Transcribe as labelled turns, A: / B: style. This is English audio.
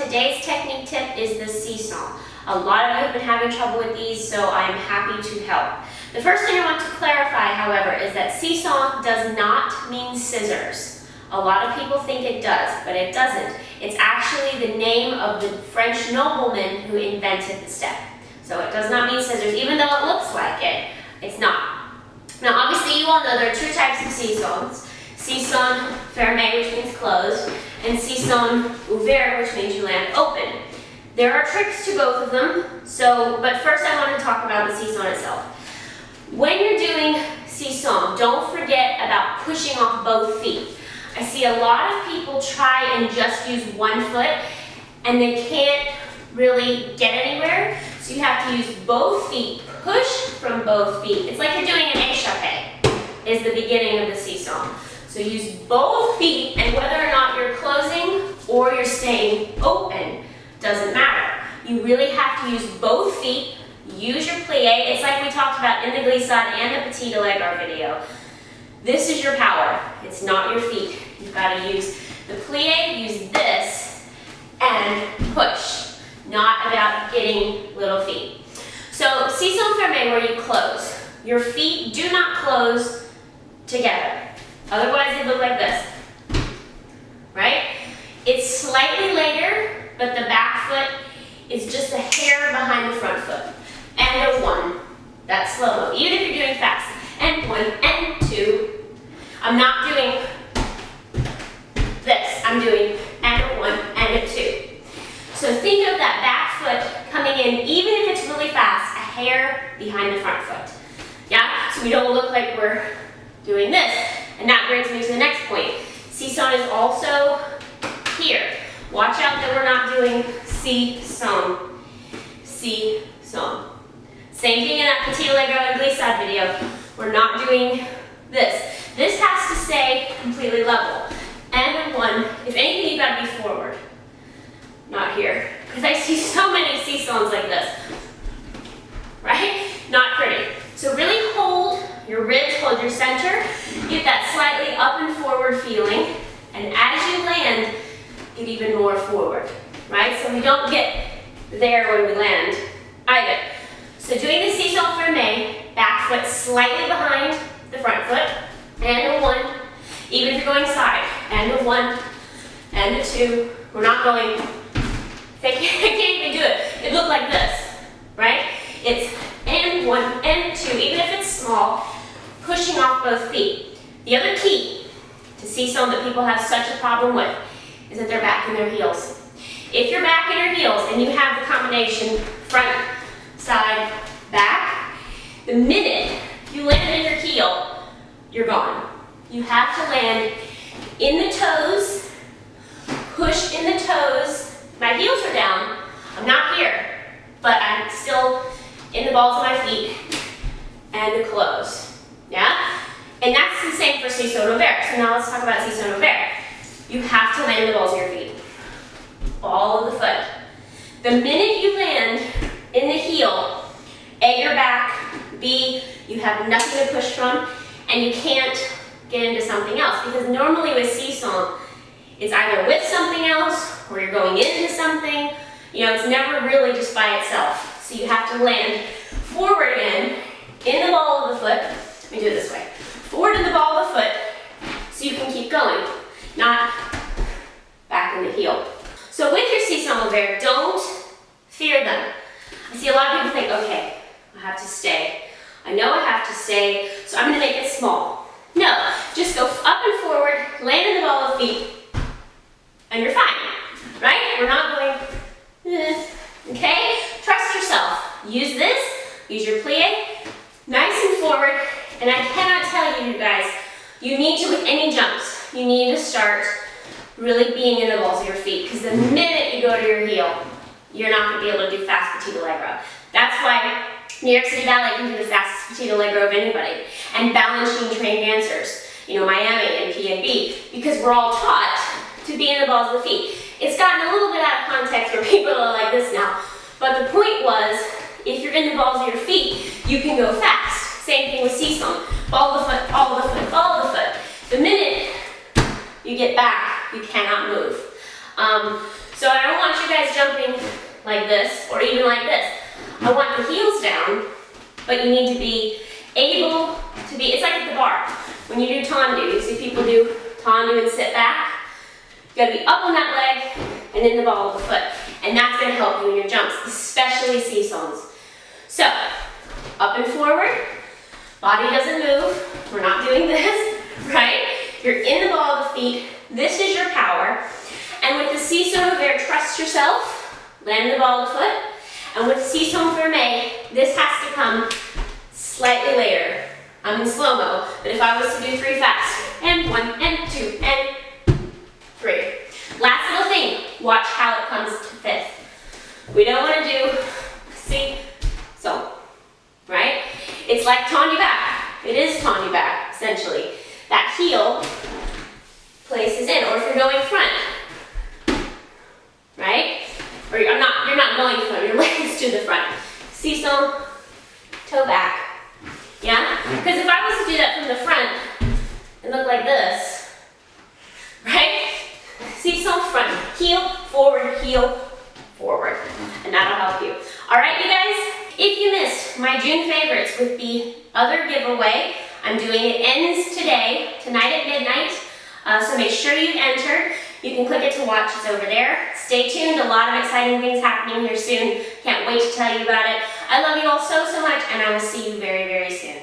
A: today's technique tip is the Sissonne. A lot of you have been having trouble with these, so I'm happy to help. The first thing I want to clarify, however, is that Sissonne does not mean scissors. A lot of people think it does, but it doesn't. It's actually the name of the French nobleman who invented the step. So it does not mean scissors, even though it looks like it. It's not. Now, obviously, you all know there are two types of Sissonnes. Sissonne ferme, which means closed, and Sissonne ouverte, which means you land open. There are tricks to both of them, but first I want to talk about the Sissonne itself. When you're doing Sissonne, don't forget about pushing off both feet. I see a lot of people try and just use one foot, and they can't really get anywhere, so you have to use both feet, push from both feet. It's like you're doing an échappé, is the beginning of the Sissonne. So use both feet, and whether or not you're closing or you're staying open, doesn't matter. You really have to use both feet, use your plie. It's like we talked about in the glissade and the petit allegro video. This is your power, it's not your feet. You've got to use the plie, use this, and push. Not about getting little feet. So Sissonne ferme, where you close. Your feet do not close together. Otherwise they look like this, right? It's slightly later, but the back foot is just a hair behind the front foot. And a one, that's slow-mo, even if you're doing fast. And one, and two. I'm not doing this, I'm doing and a one, and a two. So think of that back foot coming in, even if it's really fast, a hair behind the front foot. Yeah, so we don't look like we're doing this. And that brings me to the next point. Sissonne is also here. Watch out that we're not doing Sissonne. Sissonne. Same thing in that petit allegro and glissade video. We're not doing this. This has to stay completely level. And one, if anything, you've got to be forward. Not here. Because I see so many Sissonnes like this. Right? Not pretty. So really hold your ribs, hold your center, get that slightly up and forward feeling, and as you land, get even more forward, right? So we don't get there when we land either. So doing the Sissonne ferme, back foot slightly behind the front foot, and a one, even if you're going side, and a one, and a two. We're not going, I can't even do it. It looked like this, right? It's and one, and two, even if it's small, pushing off both feet. The other key to Sissonne that people have such a problem with is that they're back in their heels. If you're back in your heels and you have the combination front, side, back, the minute you land in your heel, you're gone. You have to land in the toes, push in the toes. My heels are down, I'm not here, but I'm still in the balls of my feet and the close. Yeah? And that's the same for Sissonne ouverte. So now let's talk about Sissonne ouverte. You have to land the balls of your feet. Ball of the foot. The minute you land in the heel, A, you're back, B, you have nothing to push from, and you can't get into something else. Because normally with Sissonne, it's either with something else or you're going into something. You know, it's never really just by itself. So you have to land forward again in the ball of the foot. Let me do it this way. Forward in the ball of the foot so you can keep going, not back in the heel. So with your Sissonne ouverte, don't fear them. I see a lot of people think, okay, I have to stay. I know I have to stay, so I'm gonna make it small. No, just go up and forward, land in the ball of feet, and you're fine, right? We're not going, okay? Trust yourself. Use this, use your plie, nice and forward, and I cannot tell you guys, you need to, with any jumps, you need to start really being in the balls of your feet, because the minute you go to your heel, you're not going to be able to do fast petit allegro. That's why New York City Ballet can do the fastest petit allegro of anybody, and balance machine trained dancers, you know, Miami and PNB, because we're all taught to be in the balls of the feet. It's gotten a little bit out of context where people are like this now, but the point was, if you're in the balls of your feet, you can go fast. Same thing with Sissonne. Ball of the foot, ball of the foot, ball of the foot. The minute you get back, you cannot move. So I don't want you guys jumping like this or even like this. I want the heels down, but you need to be able to be, it's like at the bar. When you do tendu, you see people do tendu and sit back. You gotta be up on that leg and in the ball of the foot. And that's gonna help you in your jumps, especially Sissonnes. So, up and forward, body doesn't move. We're not doing this, right? You're in the ball of the feet. This is your power. And with the Sissonne oeuvrte, trust yourself, land the ball of the foot. And with Sissonne ferme, this has to come slightly later. I'm in slow-mo, but if I was to do 3 fast, and 1, and 2, and 3. Last little thing, watch how it comes to 5th. We don't want to do, see, so, right? It's like tendu back. It is tendu back, essentially. That heel places in, or if you're going front, right? Or you're not going front, your legs to the front. Sissonne, toe back. Yeah? Because if I was to do that from the front, it look like this, right? Sissonne front, heel, forward, and that'll help you. All right, you guys? If you missed my June favorites with the other giveaway, I'm doing it ends today, tonight at midnight. So make sure you've entered. You can click it to watch, it's over there. Stay tuned, a lot of exciting things happening here soon. Can't wait to tell you about it. I love you all so much, and I will see you very, very soon.